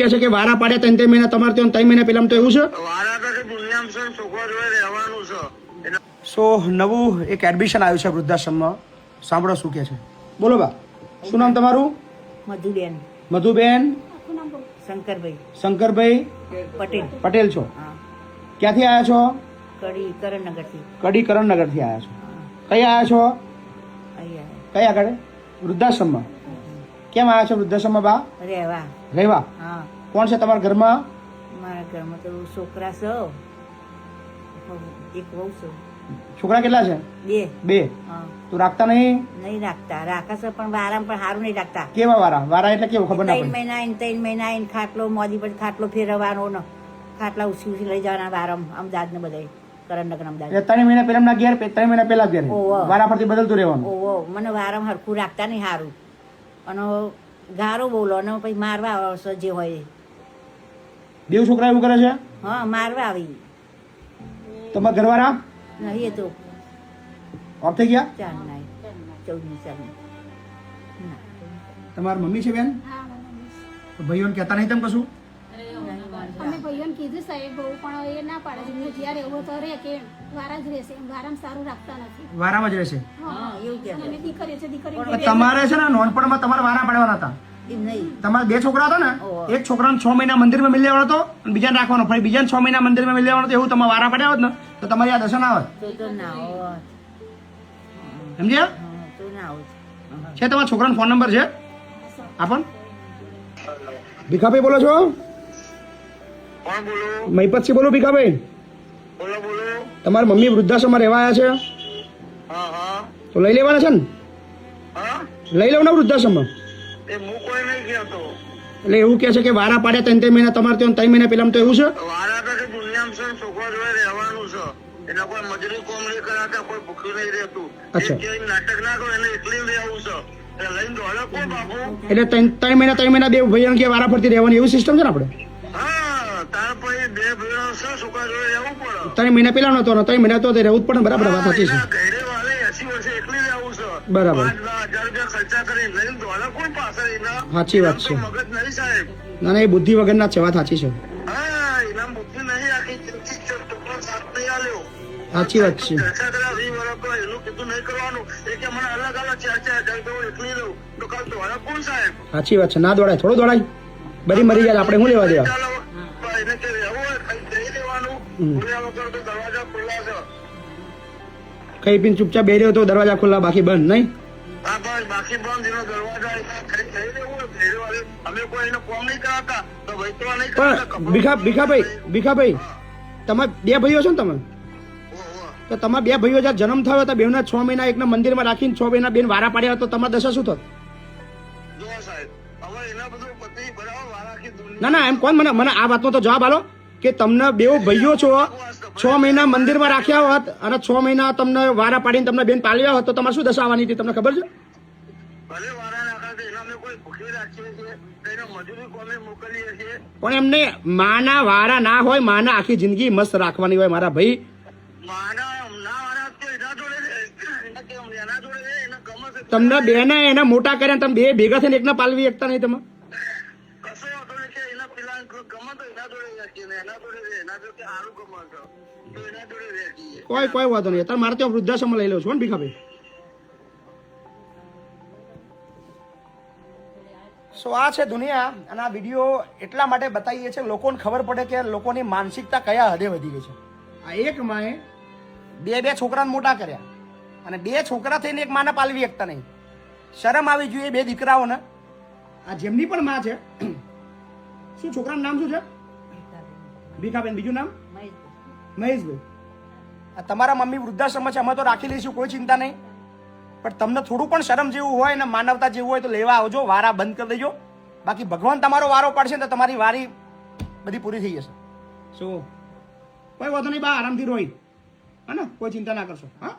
કે છે કે વારા પાડ્યા 3 મહિના તમારે ત્યાં 3 મહિના પહેલા તો એવું છે વારા તો દુનિયામાં છે છોકરો જોડે રહેવાનું છે. સો નવું એક એડમિશન આવ્યું છે વૃદ્ધાશ્રમમાં. સાંભળો શું કે છે. બોલો બા, શું નામ તમારું? મધુબેન મધુબેન શંકરભાઈ શંકરભાઈ પટેલ. પટેલ છો. હા, ક્યાંથી આવ્યા છો? કડી કરણનગરથી. કડી કરણનગરથી આવ્યા છો. કઈ આવ્યા છો? અહીંયા કઈ આગળ? વૃદ્ધાશ્રમમાં. કેમ આવ્યા છો વૃદ્ધાશ્રમમાં બા? રહેવા. રહેવા. હા, કોણ છે તમારા ઘરમાં? મારા ઘરમાં તો છોકરા છો, એક વહુ છો, છોકરા કેટલા છે? 2. બે. હા, તું રાખતા નહીં? નહીં રાખતા, રાખે છે પણ વારામાં પણ સારું નહીં રાખતા. કેવા વારા? વારા એટલે કેવું ખબર ના 3 પડે. મહિના આવીને 3 મહિના આવીને ખાટલો મોદી પર ખાટલો ફેરવવાનો ને ખાટલા ઉછી લઈ જવાના વારામાં અમદાવાદ ને બધા કરણનગર અમદાવાદ. એટલે 3 મહિના પહેલા ઘેર 3 મહિના પહેલા ઘેર ઓહો. વારા પરથી બદલતું રહેવાનું. ઓહો, મને વારામાં હરખું રાખતા નહીં સારું, અને ગારો બોલો અને પછી મારવા આવશે જે હોય એ. દેવ છોકરા એવું કરે છે? હા, મારવા આવી તમારા ઘરવાળા નહીં એ તો ઓફ થઈ ગયા? 4 ના 14 સાલ. તમારી મમ્મી છે બેન? તો ભાઈઓને કહેતા નહીં તમે કશું? અમે ભાઈઓને કીધું સાહેબ બહુ પણ એ ના પાડે છે. મેં જ્યારે એવો તો રે કે વારા જ રહેશે, વારામાં સારું રાખતા નથી. વારામાં જ રહેશે. હા, એવું કે અને અમે દીકરી છે, દીકરી પણ તમારે છે ને નાનપણમાં તમારે વારા પાડવાના હતા. એમ નહીં. તમારા 2 છોકરા હતા ને, ઓહો. એક છોકરાને 6 મહિના મંદિરમાં મિલી લેવાનો હતો અને બીજાને રાખવાનો, ફરી બીજાને 6 મહિના મંદિરમાં મિલી લેવાનો હતો. એવું તમે વારા પાડ્યા હોત ને તો તમારી આ દશા ના આવત. તો ના હોત. સમજ્યા? હા, તો ના હોત. છે તમારા છોકરાનો ફોન નંબર છે? આપણ. ભીખાભાઈ બોલો છો? કોણ બોલો? મહિપતસિંહ બોલો. ભીખાભાઈ, બોલો બોલો. તમારી મમ્મી વૃદ્ધાશ્રમમાં રહેવા આવ્યા છે હા હા તો લઈ લેવાના છે ને? હા, લઈ લેવાના વૃદ્ધાશ્રમમાં. એ હું કોઈ નહીં કહેતો. એટલે એવું કે છે કે વારા પાડ્યા 3 મહિના તમારે ત્યાં 3 મહિના પહેલા તો એવું છે વારા તો દુનિયામાં છે છોકરો જોડે રહેવાનું છે. એટલે કોઈ મજૂરી કોમ નહીં કરાતા, કોઈ ભૂખ્યું નહીં રહેતું. અચ્છા. એ જે નાટક ના કરો એને એકલી રહેવું છે. એટલે લઈને દોડે કોણ બાપુ? એટલે 3 મહિના બે ભાઈઓ કે વારા ફરતી રહેવાની એવી સિસ્ટમ છે ને આપણે? હા, તાર પછી 2 ભાઈઓ છે છોકરા જોડે રહેવું પડે. 3 મહિના પહેલા નતો ને 3 મહિના તો તે રહેવું જ પડે ને. બરાબર, વાત સાચી છે. એના ઘરે વાળે 80 વર્ષે એકલી રહેવું છે. બરાબર. 5,000 રૂપિયા ખર્ચા કરી લઈને દોડે કોણ પાછળ એના? સાચી વાત છે. એમ તો મગજ નહીં સાહેબ. ના ના, એ બુદ્ધિ વગરના જ છે. વાત સાચી છે. હા, એના બુદ્ધિ નહીં આખી જિંદગી છોકરો સાથ નહીં આલ્યો. સાચી વાત છે. ખર્ચા કર્યા 20 વર્ષ તો એનું કીધું નહીં કરવાનું. એ કે મને અલગ અલગ 4,000 તો હું એકલી રહું. તો કાલ દોડે કોણ સાહેબ? સાચી વાત છે. ના દોડાય, થોડો દોડાય. બરી મરી જાય આપણે શું લેવા દેવા? ચાલો, એને કે રહેવું હોય ખાલી જઈ લેવાનું. બોલ્યા વગર તો દરવાજા ખુલ્લા છે. કઈ પીને ચૂપચાપ બેહી રહ્યો તો દરવાજા ખુલ્લા, બાકી બંધ નહીં. હા બસ, બાકી બંધ. એનો દરવાજા ખાલી જઈ લેવું હોય ઘેર વાળી. અમે કોઈ એને કોમ નહીં કરાતા તો ભાઈ તો નહીં કરાતા. પણ ભીખાભાઈ તમે 2 ભાઈઓ છો ને તમે? તો તમારા 2 ભાઈઓ જ્યારે જન્મ થયો હતા, બેવના 6 મહિના એકના મંદિરમાં રાખીને 6 મહિના બેન વારા પાડ્યા તો તમારી દશા શું થત? જો સાહેબ, હવે એના બધું પતિ બરાબર વારા આખી દુનિયા. ના ના, એમ કોણ મને આ વાતનો તો જવાબ આલો કે તમને 2 ભાઈઓ છો, 6 મહિના મંદિરમાં રાખ્યા હોત અને 6 મહિના તમને વારા પાડીને તમને બેન પાલ્યા હોત તો તમારે શું દશા આવવાની હતી તમને ખબર છે? ભલે વારા નાખા તો એના અમે કોઈ ભૂખી રાખીએ છીએ, એને મજૂરી કોમે મોકલીએ છીએ. પણ એમને માના વારા ના હોય, માના આખી જિંદગી મસ્ત રાખવાની હોય મારા ભાઈ. માના ના વારા તો એના જોડે રહે. એના કેમ એના જોડે રહે, એના ગમે છે. તમને બેને એના મોટા કર્યા, તમે 2 ભેગા થઈને એકના પાલવી એકતા નહીં તમે? કશો વાંધો નહીં કે એના પેલા ગમે તો એના જોડે રાખીએ ને એના જોડે રહે. એના જોડે સારું ગમે તો એના જોડે રાખીએ. કોઈ વાંધો નહીં. અત્યારે મારે ત્યાં વૃદ્ધાશ્રમમાં લઈ લઉં છું ને ભીખાભાઈ. સો આ છે દુનિયા. અને આ વિડીયો એટલા માટે બતાવીએ છીએ લોકોને ખબર પડે કે લોકોની માનસિકતા કયા હદે વધી ગઈ છે. આ એક માએ 2 છોકરાને મોટા કર્યા અને 2 છોકરા થઈને એક માને પાલવી શકતા નહીં. શરમ આવી જોઈએ 2 દીકરાઓને. આ જેમની પણ માં છે. શું છોકરાનું નામ શું છે? ભીખાબેન. બીજું નામ? મહેશભાઈ. આ તમારા મમ્મી વૃદ્ધાશ્રમમાં છે, અમે તો રાખી લઈશું, કોઈ ચિંતા નહીં. પણ તમને થોડું પણ શરમ જેવું હોય ને માનવતા જેવું હોય તો લેવા આવજો, વારા બંધ કરી દેજો. બાકી ભગવાન તમારો વારો પડશે ને તો તમારી વારી બધી પૂરી થઈ જશે. શું કોઈ વાંધો નહીં બા, આરામથી રોઈ. હા ને, કોઈ ચિંતા ના કરશો. હા.